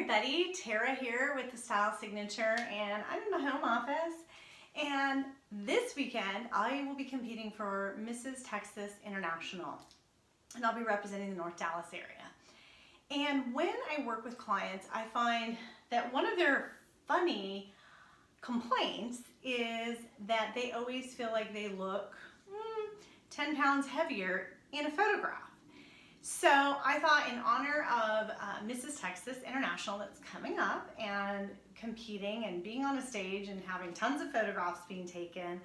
everybody, Tara here with the Style Signature, and I'm in the home office. And this weekend I will be competing for Mrs. Texas International, and I'll be representing the North Dallas area. And when I work with clients, I find that one of their funny complaints is that they always feel like they look 10 pounds heavier in a photograph. So I thought, in honor of Mrs. Texas International that's coming up and competing and being on a stage and having tons of photographs being taken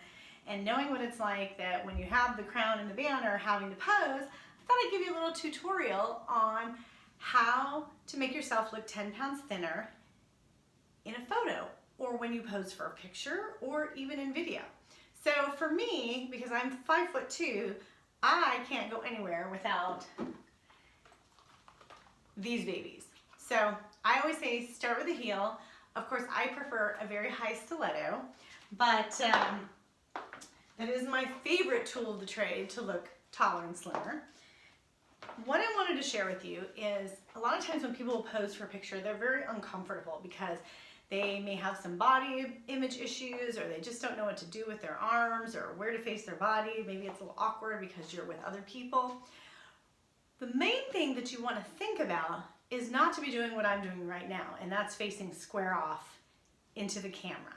and knowing what it's like that when you have the crown and the banner having to pose, I thought I'd give you a little tutorial on how to make yourself look 10 pounds thinner in a photo, or when you pose for a picture, or even in video. So for me, because I'm 5'2", I can't go anywhere without these babies. So I always say start with a heel. Of course, I prefer a very high stiletto, but that is my favorite tool of the trade to look taller and slimmer. What I wanted to share with you is a lot of times when people pose for a picture, they're very uncomfortable because they may have some body image issues, or they just don't know what to do with their arms or where to face their body. Maybe it's a little awkward because you're with other people. The main thing that you want to think about is not to be doing what I'm doing right now, and that's facing square off into the camera.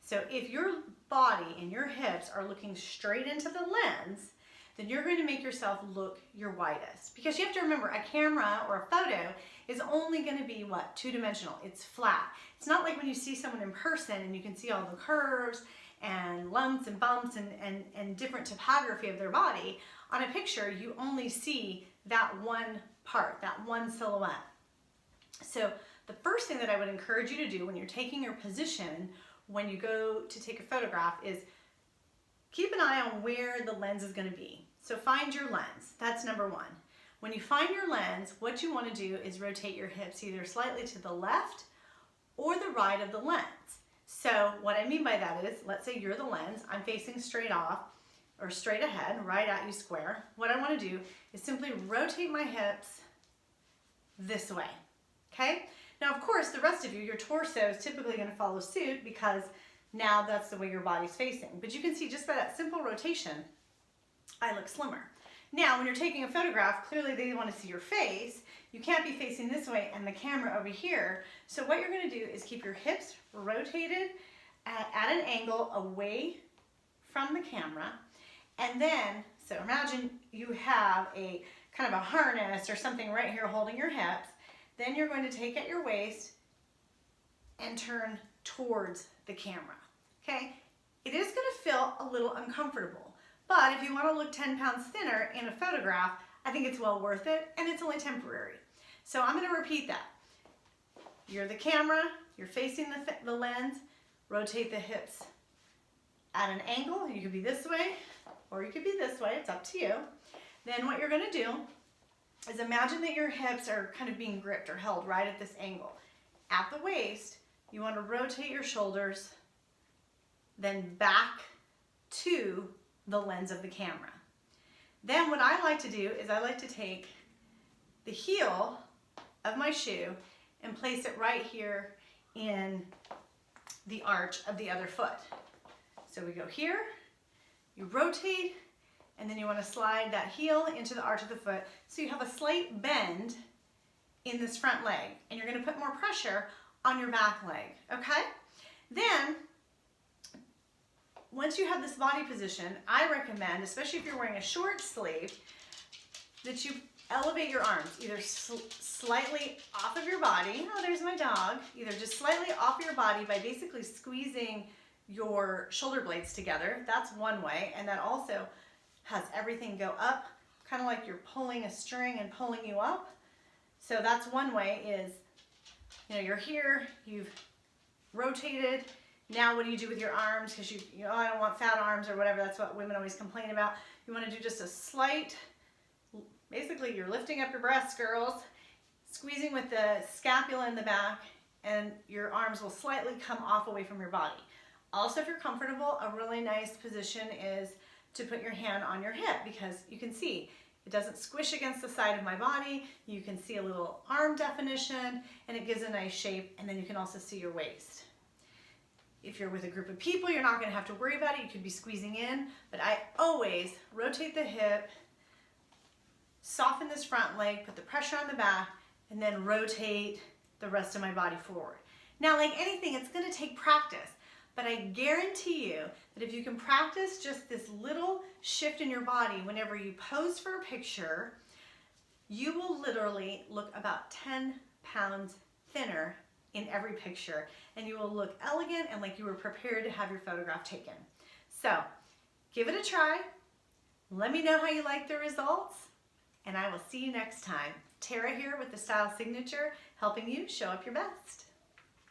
So if your body and your hips are looking straight into the lens, then you're going to make yourself look your widest. Because you have to remember, a camera or a photo is only going to be, what, two-dimensional. It's flat. It's not like when you see someone in person and you can see all the curves and lumps and bumps and different topography of their body. On a picture, you only see that one part, that one silhouette. So the first thing that I would encourage you to do when you're taking your position, when you go to take a photograph, is keep an eye on where the lens is going to be. So find your lens. That's number one. When you find your lens, what you want to do is rotate your hips either slightly to the left or the right of the lens. So what I mean by that is, let's say you're the lens, I'm facing straight off or straight ahead, right at you square. What I want to do is simply rotate my hips this way, okay? Now, of course, the rest of you, your torso is typically going to follow suit because now that's the way your body's facing. But you can see just by that simple rotation, I look slimmer. Now, when you're taking a photograph, clearly they want to see your face. You can't be facing this way and the camera over here. So what you're going to do is keep your hips rotated at an angle away from the camera. And then, so imagine you have a kind of a harness or something right here holding your hips. Then you're going to take at your waist and turn towards the camera, okay? It is going to feel a little uncomfortable, but if you want to look 10 pounds thinner in a photograph, I think it's well worth it, and it's only temporary. So I'm going to repeat that. You're the camera, you're facing the lens, rotate the hips at an angle. You could be this way, or you could be this way, it's up to you. Then what you're going to do is imagine that your hips are kind of being gripped or held right at this angle. At the waist, you want to rotate your shoulders, then back to the lens of the camera. Then what I like to do is I like to take the heel of my shoe and place it right here in the arch of the other foot. So we go here, you rotate, and then you want to slide that heel into the arch of the foot so you have a slight bend in this front leg, and you're going to put more pressure on your back leg, okay? Then, once you have this body position, I recommend, especially if you're wearing a short sleeve, that you elevate your arms, either slightly off of your body. Oh, there's my dog. Either just slightly off your body by basically squeezing your shoulder blades together. That's one way, and that also has everything go up, kind of like you're pulling a string and pulling you up. So that's one way is, you know, you're here, you've rotated. Now what do you do with your arms? Because you know, I don't want fat arms or whatever. That's what women always complain about. You want to do just a slight, basically you're lifting up your breasts, girls, squeezing with the scapula in the back, and your arms will slightly come off away from your body. Also, if you're comfortable, a really nice position is to put your hand on your hip, because you can see It doesn't squish against the side of my body. You can see a little arm definition, and it gives a nice shape, and then you can also see your waist. If you're with a group of people, you're not going to have to worry about it. You could be squeezing in, but I always rotate the hip, soften this front leg, put the pressure on the back, and then rotate the rest of my body forward. Now, like anything, it's going to take practice, but I guarantee you that if you can practice just this little shift in your body whenever you pose for a picture, you will literally look about 10 pounds thinner in every picture, and you will look elegant and like you were prepared to have your photograph taken. So give it a try. Let me know how you like the results, and I will see you next time. Tara here with the Style Signature, helping you show up your best.